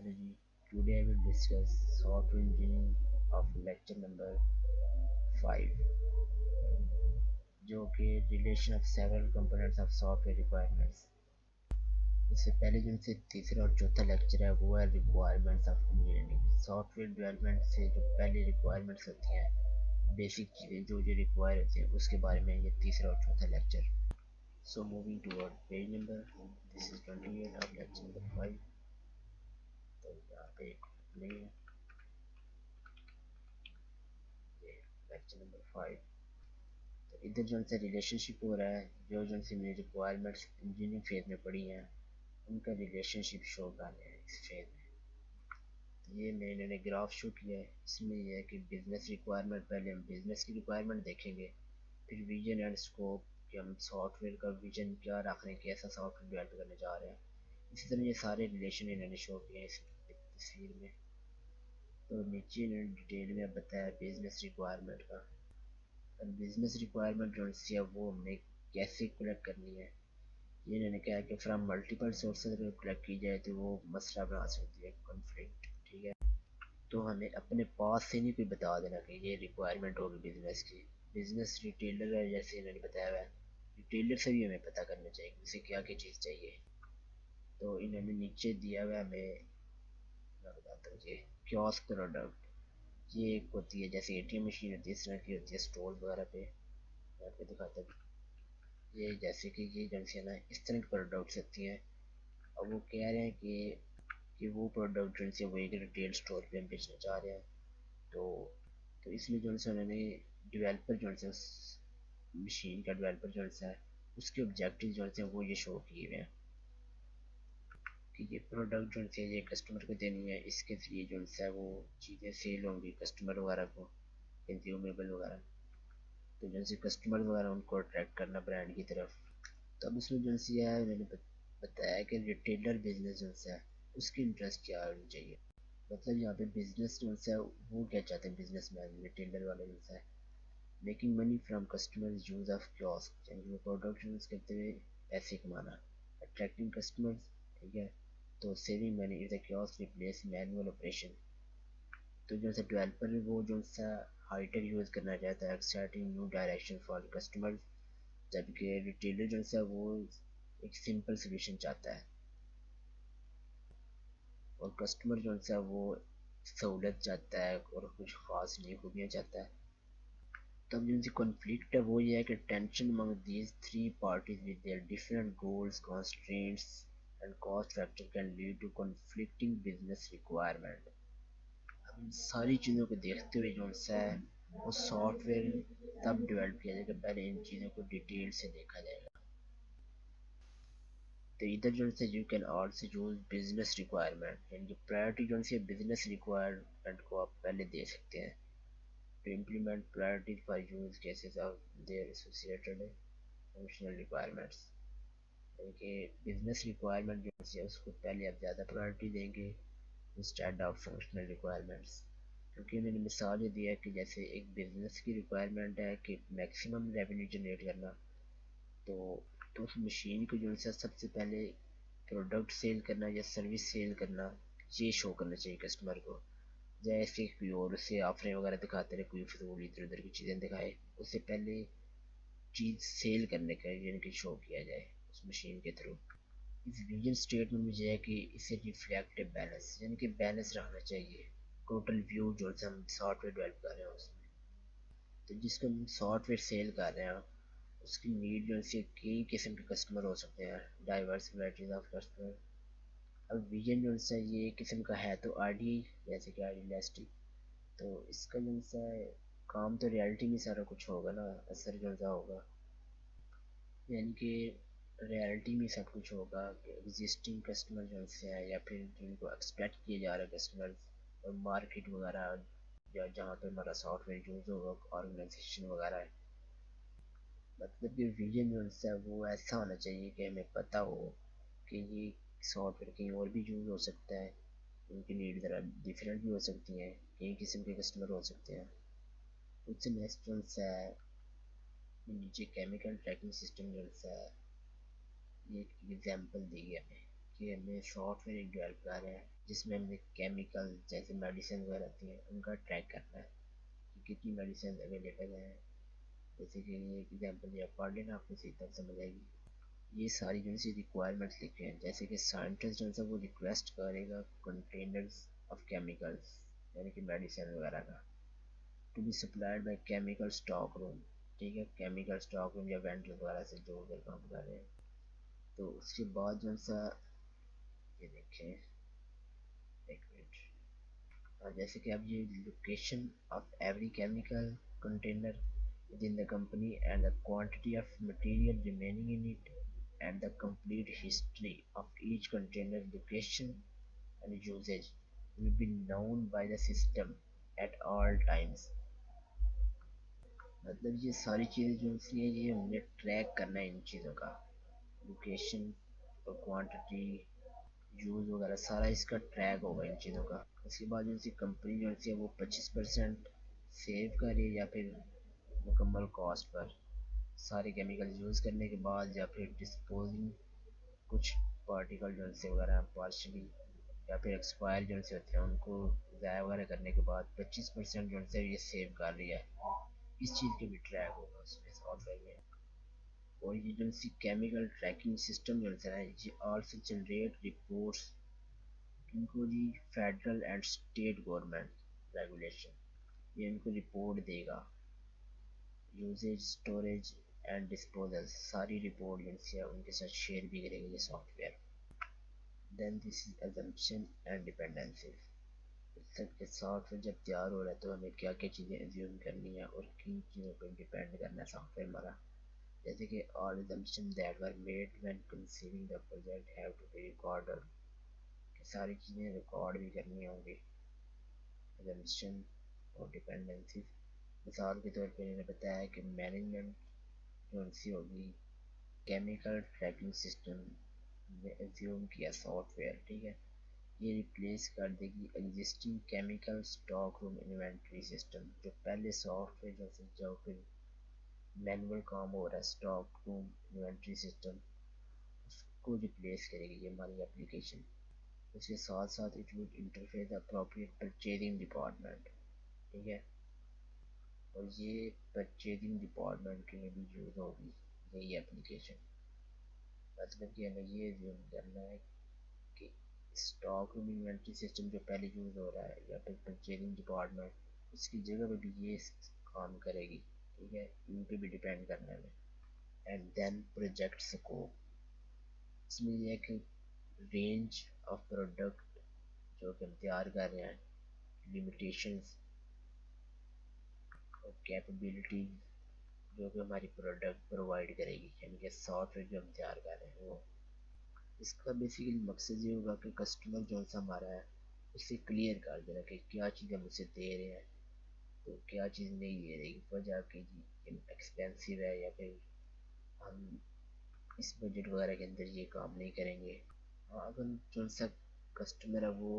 Hello ji, today I will discuss software engineering of lecture number 5 जो कि relation of several components of software requirements। इससे पहले जो इनसे तीसरा और चौथा लेक्चर है वो है requirements of engineering। Software development से जो पहली requirements होती हैं, बेसिक चीज़ें जो जो रिक्वायर होती हैं उसके बारे में ये तीसरा और चौथा lecture. So moving toward page number, this is 28 of lecture number 5। तो यहाँ पे नहीं है लेक्चर नंबर 5। तो इधर जो उनसे रिलेशनशिप हो रहा है, जो जो उनसे मेरी रिक्वायरमेंट्स इंजीनियरिंग फेज में पड़ी हैं उनका रिलेशनशिप शो करने हैं इस फेज में। तो ये मैंने ग्राफ शो किया है। इसमें यह है कि बिजनेस रिक्वायरमेंट, पहले हम बिजनेस की रिक्वायरमेंट देखेंगे, फिर विजन एंड स्कोप कि हम सॉफ्टवेयर का विजन क्या रख रहे हैं, कैसा सॉफ्टवेयर डेवलप करने जा रहे हैं। इसी तरह ये सारे रिलेशन इन्होंने शो किए हैं इस तस्वीर में। तो नीचे इन्होंने डिटेल में बताया बिजनेस रिक्वायरमेंट का। बिजनेस रिक्वायरमेंट जो है वो हमें कैसे कलेक्ट करनी है, ये इन्होंने कहा कि फ्रॉम मल्टीपल सोर्सेज अगर कलेक्ट की जाए तो वो मसला बना सकती है, कॉन्फ्लिक्ट। ठीक है, तो हमें अपने पास से नहीं कोई बता देना कि ये रिक्वायरमेंट होगी बिजनेस की। बिजनेस रिटेलर है जैसे इन्होंने बताया हुआ है, रिटेलर से भी हमें पता करना चाहिए उसे क्या क्या चीज़ चाहिए। तो इन्होंने नीचे दिया हुआ हमें, मैं बताता हूँ, ये कियोस्क प्रोडक्ट, ये एक होती है जैसे एटीएम मशीन होती है, इस तरह की होती है स्टोर वगैरह पे। मैं आपको दिखाता हूँ, ये जैसे कि ये जंक्शन है, इस तरह की प्रोडक्ट्स होती हैं। अब वो कह रहे हैं कि वो प्रोडक्ट जो है वो एक रिटेल स्टोर पे हम बेचना चाह रहे हैं। तो तो इसलिए जो है उन्होंने डेवलपर जो है उस मशीन का डेवलपर जो है उसके ऑब्जेक्टिव जो है वो ये शो किए हुए हैं कि ये प्रोडक्ट जो है ये कस्टमर को देनी है, इसके ज़रिए जो है वो चीज़ें सेल होंगी कस्टमर वगैरह को, कंज्यूमेबल वगैरह। तो जैसे कस्टमर वगैरह उनको अट्रैक्ट करना ब्रांड की तरफ। तो अब इसमें जो है मैंने बताया कि रिटेलर बिजनेस जो है उसकी इंटरेस्ट क्या होनी चाहिए। मतलब यहाँ पे बिजनेस जो है वो क्या चाहते हैं, बिजनेस मैन रिटेलर वाले जो है making money from customer use of kiosk, यानी वो प्रोडक्ट यूज करते हुए पैसे कमाना, अट्रैक्टिंग कस्टमर्स। ठीक है, तो saving money is the kiosk replace manual operation. तो जो है डेवलपर वो जो सा हाइटेक यूज़ करना चाहता है, exciting new direction for customer, जबकि रिटेलर जो है वो एक सिंपल सोल्यूशन चाहता है और कस्टमर जो है वो सहूलत चाहता है और कुछ ख़ास नई खूबियाँ चाहता है। तब जिनसे कॉन्फ्लिक्ट है वो ये है कि tension among these three parties with their different goals, constraints and cost factor can lead to conflicting business requirement. अब इन सारी चीज़ों को देखते हुए जो है वो सॉफ्टवेयर तब डेवलप किया जाएगा, पहले इन चीज़ों को डिटेल से देखा जाएगा। तो इधर जो है you can also use business requirement, यानी कि प्रायोरिटी जो है बिजनेस रिक्वायरमेंट को आप पहले दे सकते हैं। to implement priorities for use cases of their associated functional requirements, यानी कि बिजनेस रिक्वायरमेंट जो है उसको पहले आप ज़्यादा प्रायोरिटी देंगे इंस्टेड ऑफ फंक्शनल रिक्वायरमेंट्स। क्योंकि मैंने मिसाल ये दिया कि जैसे एक बिजनेस की रिक्वायरमेंट है कि मैक्सिमम रेवेन्यू जनरेट करना, तो तो उस मशीन को जो है सबसे पहले प्रोडक्ट सेल करना या सर्विस सेल करना ये शो करना चाहिए कस्टमर को। जैसे कोई और उससे ऑफरें वगैरह दिखाते रहे, कोई फजूल इधर उधर की चीज़ें दिखाए, उससे पहले चीज़ सेल करने का यानी कि शो किया जाए उस मशीन के थ्रू। इस विजन स्टेटमेंट में जो है कि इसे रिफ्लेक्ट बैलेंस, यानी कि बैलेंस रहना चाहिए टोटल व्यू जो हम सॉफ्टवेयर डेवलप कर रहे हैं उसमें। तो जिसको हम सॉफ्टवेयर सेल कर रहे हैं उसकी नीड जो है कई किस्म के कस्टमर हो सकते हैं, डाइवर्स वैराइटीज ऑफ कस्टमर। अब विजन जो है ये किस्म का है तो आईडी, जैसे कि आइडियलिस्टिक, तो इसका जो है काम तो रियलिटी में सारा कुछ होगा ना, असर जो होगा यानी कि रियलिटी में सब कुछ होगा कि एग्जिस्टिंग कस्टमर जो है या फिर जिनको एक्सपेक्ट किए जा रहे कस्टमर और मार्केट वगैरह या जहाँ पे हमारा सॉफ्टवेयर यूज़ होगा, ऑर्गेनाइजेशन वगैरह है। मतलब कि विजन जो है वो ऐसा होना चाहिए कि हमें पता हो कि ये सॉफ्टवेयर कहीं और भी यूज़ हो सकता है, उनकी नीड ज़रा डिफरेंट भी हो सकती हैं, कई किस्म के कस्टमर हो सकते हैं। उससे नेक्स्ट जो है नीचे केमिकल ट्रैकिंग सिस्टम जो है ये एक एग्जांपल दी है हमें कि हमें सॉफ्टवेयर डेवलप कर रहे हैं जिसमें हमने केमिकल जैसे मेडिसिन वगैरह आती हैं उनका ट्रैक करना है कि कितनी मेडिसिन अवेलेबल है। जैसे कि ये एग्जाम्पल आप पढ़ लेना, आपको सही तरह समझ आएगी। ये सारी जो सी रिक्वायरमेंट्स लिखे हैं, जैसे कि साइंटिस्ट जो है वो रिक्वेस्ट करेगा कंटेनर्स ऑफ केमिकल्स यानी कि मेडिसिन वगैरह का to be supplied by chemical stock room. ठीक है, केमिकल स्टॉक रूम या वेंडर वगैरह से जो उधर काम कर रहे हैं। तो उसके बाद जो सा ये देखें, एक मिनट, जैसे कि अब ये location of every chemical container within the company and the quantity of material remaining in it and the complete history of each container location and usage will be known by the system at all times। मतलब ये सारी चीज़ें जो सी हैं ये हमने track करना है इन चीज़ों का, लोकेशन और क्वांटिटी यूज़ वगैरह सारा इसका ट्रैक होगा इन चीज़ों का। उसके बाद जो सी कंपनी जो सी है वो 25% सेव कर रही है या फिर मुकम्मल कॉस्ट पर सारे केमिकल यूज़ करने के बाद, या फिर डिस्पोजिंग कुछ पार्टिकल जो से वगैरह पार्शली या फिर एक्सपायर जो से होते हैं उनको ज़ाया वगैरह करने के बाद 25% जो से ये सेव कर रही है। इस चीज़ के भी ट्रैक होगा उसमें सॉफ्टवेयर में। और ये जो सी केमिकल ट्रैकिंग सिस्टम जो है ये आल्सो जनरेट रिपोर्ट्स इनको जी federal and state government regulation, ये इनको रिपोर्ट देगा। यूसेज, स्टोरेज एंड डिस्पोजल सारी रिपोर्ट जिनसे उनके साथ शेयर भी करेंगे ये software. Then this is assumption and dependencies, के सॉफ्टवेयर जब तैयार हो रहा है तो हमें क्या क्या चीज़ें एज्यूम करनी है और किन चीज़ों पर डिपेंड करना है सॉफ्टवेयर हमारा। जैसे कि all assumptions that were made when conceiving the project have to be recorded, कि सारी चीज़ें रिकॉर्ड भी करनी होंगी। assumption और डिपेंडेंसी, मिसाल के तौर पर मैंने बताया कि मैनेजमेंट जो सी होगी केमिकल ट्रैकिंग सिस्टम में एज्यूम किया सॉफ्टवेयर, ठीक है, ये रिप्लेस कर देगी existing chemical stock room inventory system. जो पहले सॉफ्टवेयर जैसे जो फिर मैनुअल काम हो रहा है स्टॉक रूम इन्वेंटरी सिस्टम, उसको रिप्लेस करेगी ये हमारी एप्लीकेशन। उसके साथ साथ it would interface appropriate purchasing department, ठीक है, और ये परचेजिंग डिपार्टमेंट के लिए भी यूज़ होगी यही एप्लीकेशन। मतलब कि हमें ये ज़ूम करना है कि स्टॉक रूम इन्वेंटरी सिस्टम जो पहले यूज़ हो रहा है या फिर परचेजिंग डिपार्टमेंट उसकी जगह पे भी ये काम करेगी, ठीक है, इन पे भी डिपेंड करना है। एंड देन प्रोजेक्ट स्कोप, इसमें यह है कि रेंज ऑफ प्रोडक्ट जो कि हम तैयार कर रहे हैं, लिमिटेशंस और कैपेबिलिटी जो कि हमारी प्रोडक्ट प्रोवाइड करेगी, यानी कि सॉफ्टवेयर जो हम तैयार कर रहे हैं वो। इसका बेसिकली मकसद ये होगा कि कस्टमर जो सा हमारा है उसे क्लियर कर देना कि क्या चीज़ हम उसे दे रहे हैं तो क्या चीज़ नहीं दे रही, वजह कि जी एक्सपेंसिव है या फिर हम इस बजट वगैरह के अंदर ये काम नहीं करेंगे। अगर जो सा कस्टमर है वो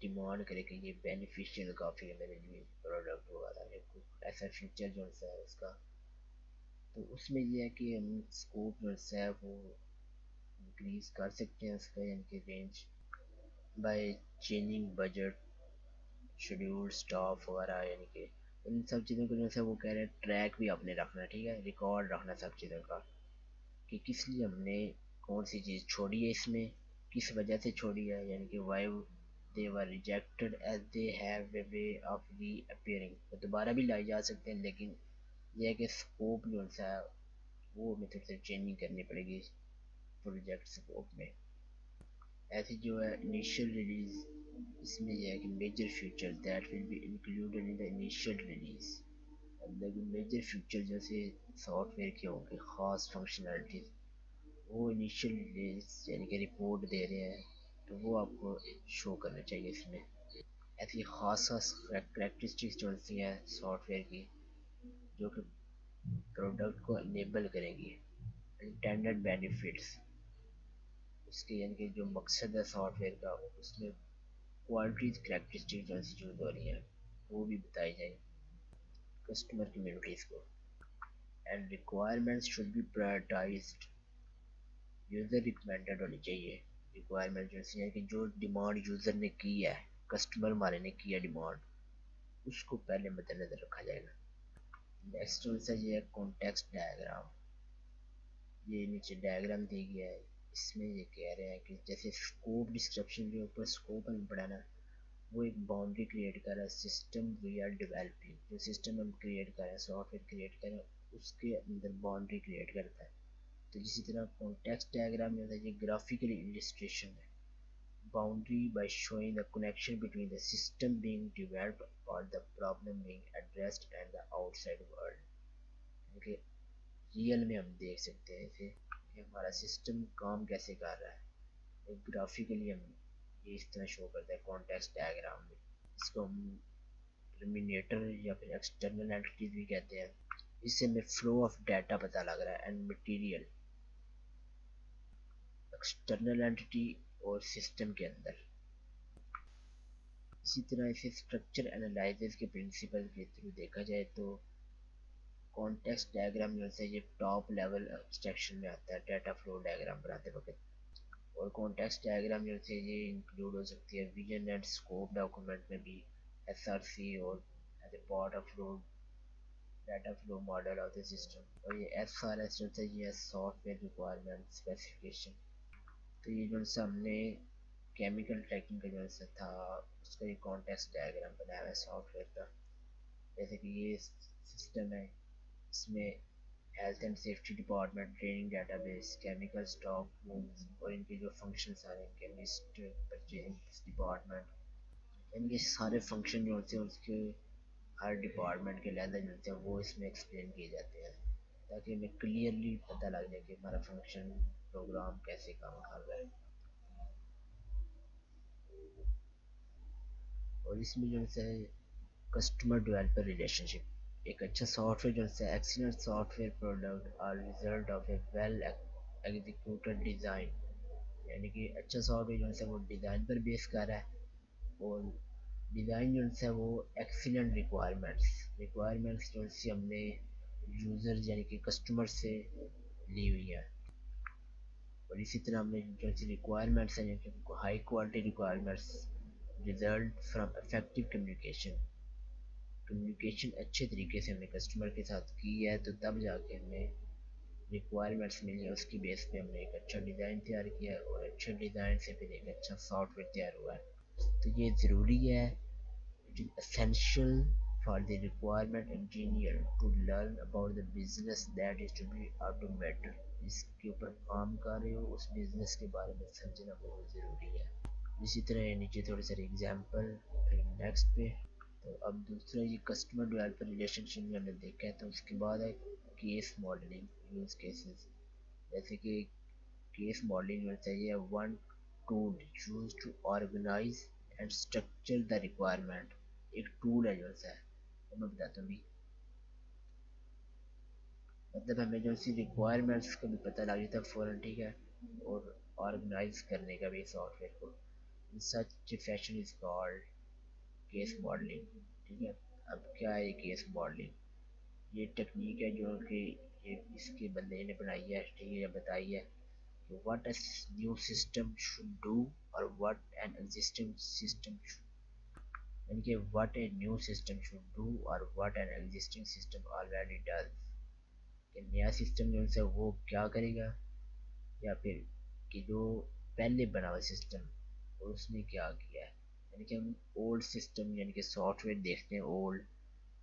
डिमांड करे कि ये बेनिफिशियल काफ़ी है मेरे लिए प्रोडक्ट वगैरह या कुछ ऐसा फीचर जो सा है उसका, तो उसमें ये है कि हम स्कोप जो सा है वो इंक्रीज कर सकते हैं उसका, यानी कि range by changing budget schedule staff वगैरह, यानी कि इन सब चीज़ों को जो है वो कह रहे हैं ट्रैक भी अपने रखना, ठीक है, रिकॉर्ड रखना सब चीज़ों का कि किस लिए हमने कौन सी चीज़ छोड़ी है इसमें, किस वजह से छोड़ी है, यानी कि why they were rejected as they have a way of reappearing, तो दोबारा भी लाई जा सकते हैं, लेकिन यह है कि स्कोप जो है वो हमें थोड़ी सी चेंजिंग करनी पड़ेगी प्रोजेक्ट स्कोप में। ऐसे जो है इनिशियल रिलीज, इसमें यह है कि major feature that will be included in the initial release, मतलब मेजर फीचर जैसे सॉफ्टवेयर के होंगे ख़ास फंक्शनैलिटीज वो इनिशियल रिलीज यानी कि रिपोर्ट दे रहे हैं तो वो आपको शो करना चाहिए इसमें। ऐसी ख़ास ख़ास करेक्टरिस्टिक्स जो सी हैं सॉफ्टवेयर की जो कि प्रोडक्ट को इनेबल करेंगी, इंटेंडेड बेनिफिट्स उसके, यानी कि जो मकसद है सॉफ्टवेयर का उसमें क्वालिटी करेक्टरिस्टिक जो यूज हो रही है वो भी बताई जाए कस्टमर कम्युनिटीज़ को। And requirements should be prioritised, user recommended होनी चाहिए रिक्वायरमेंट जो कि जो डिमांड यूज़र ने की है, कस्टमर हमारे ने किया डिमांड, उसको पहले मद्देनजर रखा जाएगा। नेक्स्ट से ये है कॉन्टेक्स्ट डायग्राम। ये नीचे डायग्राम दी गया है, इसमें ये कह रहे हैं कि जैसे स्कोप डिस्क्रिप्शन के ऊपर स्कोप हमें पढ़ाना, वो एक बाउंड्री क्रिएट कर रहा है सिस्टम वी आर डेवलपिंग। जो सिस्टम हम क्रिएट कर रहे हैं, सॉफ्टवेयर क्रिएट कर रहे हैं, उसके अंदर बाउंड्री क्रिएट करता है। तो इसी तरह कॉन्टेक्स्ट डायग्राम में ये ग्राफिकल इलस्ट्रेशन है, boundary by showing the connection between the system being developed or the problem being addressed and the outside world। क्योंकि रियल में हम देख सकते हैं इसे कि हमारा सिस्टम काम कैसे कर रहा है, एक ग्राफिकली हम ये इस तरह शो करता है कॉन्टेक्स्ट डायग्राम में। इसको हम टर्मिनेटर या फिर एक्सटर्नल एंटिटीज भी कहते हैं। इससे हमें फ्लो ऑफ डाटा पता लग रहा है एंड मटेरियल एक्सटर्नल एंटिटी और सिस्टम के अंदर। इसी तरह इसे स्ट्रक्चर एनालिसिस के प्रिंसिपल के थ्रू देखा जाए तो कॉन्टेक्स्ट डायग्राम जो है ये टॉप लेवल एब्स्ट्रैक्शन में आता है डाटा फ्लो डायग्राम बनाते वक्त। और कॉन्टेक्स्ट डायग्राम जो है ये इंक्लूड हो सकती है विजन एंड स्कोप डॉक्यूमेंट में भी, एसआरसी और as a part of flow data flow model of the system. और ये एसआरएस जो है ये सॉफ्टवेयर रिक्वायरमेंट स्पेसिफिकेशन। तो ये जो हमने केमिकल ट्रैकिंग का जो था उसका एक कॉन्टेक्स्ट डायग्राम बनाया है सॉफ्टवेयर का। जैसे कि ये सिस्टम है, इसमें health and safety department, training database, chemical stock rooms और इनके जो फंक्शंस आ रहे हैं, केमिस्ट, परचेज डिपार्टमेंट, इनके सारे फंक्शन जो होते हैं उसके हर डिपार्टमेंट के लेवल जो होते हैं वो इसमें एक्सप्लेन किए जाते हैं, ताकि हमें क्लियरली पता लग जाए कि हमारा फंक्शन प्रोग्राम कैसे काम कर रहा है। और इसमें जो है कस्टमर डेवलपर रिलेशनशिप, एक अच्छा सॉफ्टवेयर जो है excellent software product are result of a well executed design. यानी कि अच्छा सॉफ्टवेयर जो है वो डिज़ाइन पर बेस कर रहा है, और डिज़ाइन जो है वो एक्सीलेंट रिक्वायरमेंट्स जो है हमने यूज़र यानी कि कस्टमर से ली हुई है। और इसी तरह हमने जो सी रिक्वायरमेंट्स हैं high quality requirements result from effective communication अच्छे तरीके से हमने कस्टमर के साथ की है, तो तब जाके हमें रिक्वायरमेंट्स मिली है, उसकी बेस पे हमने एक अच्छा डिज़ाइन तैयार किया है और अच्छे डिज़ाइन से फिर एक अच्छा सॉफ्टवेयर तैयार हुआ है। तो ये ज़रूरी है, it is essential for the requirement engineer to learn about the business that is to be automated. जिसके ऊपर काम कर रहे हो उस बिजनेस के बारे में समझना बहुत ज़रूरी है। इसी तरह नीचे थोड़े सारे एग्जांपल नेक्स्ट पे। तो अब दूसरा ये कस्टमर डेवलपर रिलेशनशिप में हमने देखा है, तो उसके बाद है केस मॉडलिंग यूज केसेस। जैसे कि केस मॉडलिंग में चाहिए one tool use to organize and structure the requirement. एक टूल है जो है वो मैं बताता हूँ। मतलब हमें जो सी रिक्वायरमेंट्स का भी पता लग जाता है फ़ौरन, ठीक है, और ऑर्गेनाइज करने का भी सॉफ्टवेयर को। Such fashion is called case modelling. ठीक है, अब क्या है केस मॉडलिंग? ये टेक्निक है जो कि ये इसके बंदे ने बनाई है, ठीक है, बताई है कि what a new system should do और what an existing system should, यानी कि what a new system should do और what an existing system already does. कि नया सिस्टम जो है वो क्या करेगा, या फिर कि जो पहले बना हुआ सिस्टम और उसने क्या किया है। यानी कि हम ओल्ड सिस्टम यानी कि सॉफ्टवेयर देखते हैं ओल्ड,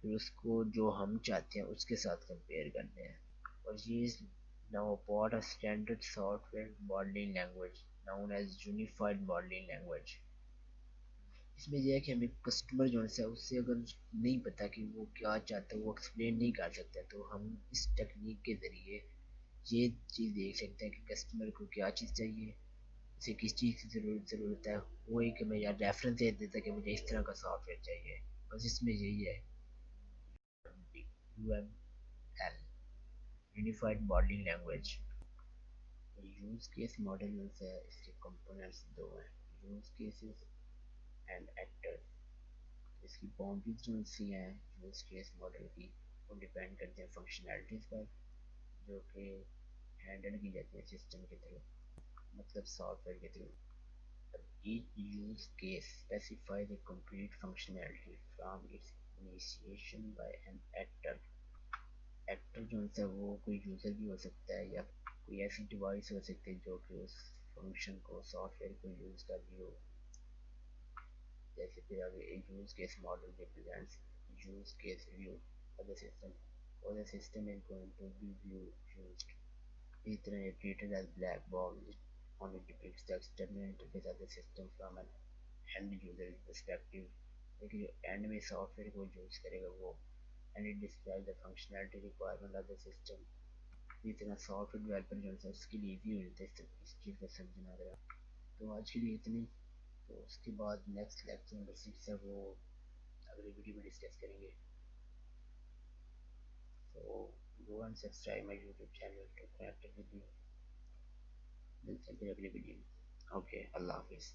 फिर उसको जो हम चाहते हैं उसके साथ कंपेयर करते हैं। और ये now part of standard software modeling language known as unified modeling language. इसमें यह है कि हमें कस्टमर जो है उससे अगर नहीं पता कि वो क्या चाहता है, वो एक्सप्लेन नहीं कर सकता, तो हम इस टेक्निक के ज़रिए ये चीज़ देख सकते हैं कि कस्टमर को क्या चीज़ चाहिए, उसे किस चीज़ की ज़रूरत है। वो एक हमें यार रेफरेंस दे देता है कि मुझे इस तरह का सॉफ्टवेयर चाहिए। बस इसमें यही है, UML unified modeling language. Use case model में से इसके कंपोनेंट्स दो हैं, यूज़ केसेस एंड एक्टर्स। इसकी बाउंड्रीज जो सी हैं यूज़ केस मॉडल की, वो डिपेंड करते हैं फंक्शनैलिटीज़ पर जो कि हैंडल की जाती है सिस्टम के थ्रू, मतलब सॉफ्टवेयर के through. Each use case specifies a complete functionality from its initiation by an actor. Actor जो है वो कोई यूज़र भी हो सकता है या कोई ऐसी डिवाइस हो सकती है जो कि उस फंक्शन को सॉफ्टवेयर को यूज़ कर रही हो. जैसे फिर आगे a use case model represents use case view of the system or the system is going to be used. इस तरह it treated as black box. It only depicts the external interface of the system from an end user perspective. लेकिन जो and में software को use करेगा वो and it describes the functionality requirement of the system. इस तरह software developer जो है उसके लिए इजी हो जाता है इस चीज़ को समझना वगैरह. तो आज के लिए इतनी. तो उसके बाद नेक्स्ट लेक्चर नंबर 6 है वो अगली वीडियो में डिस्कस करेंगे. तो go and subscribe my YouTube channel to connect with you. मिलते हैं फिर अगली वीडियो में. ओके, अल्लाह हाफिज़.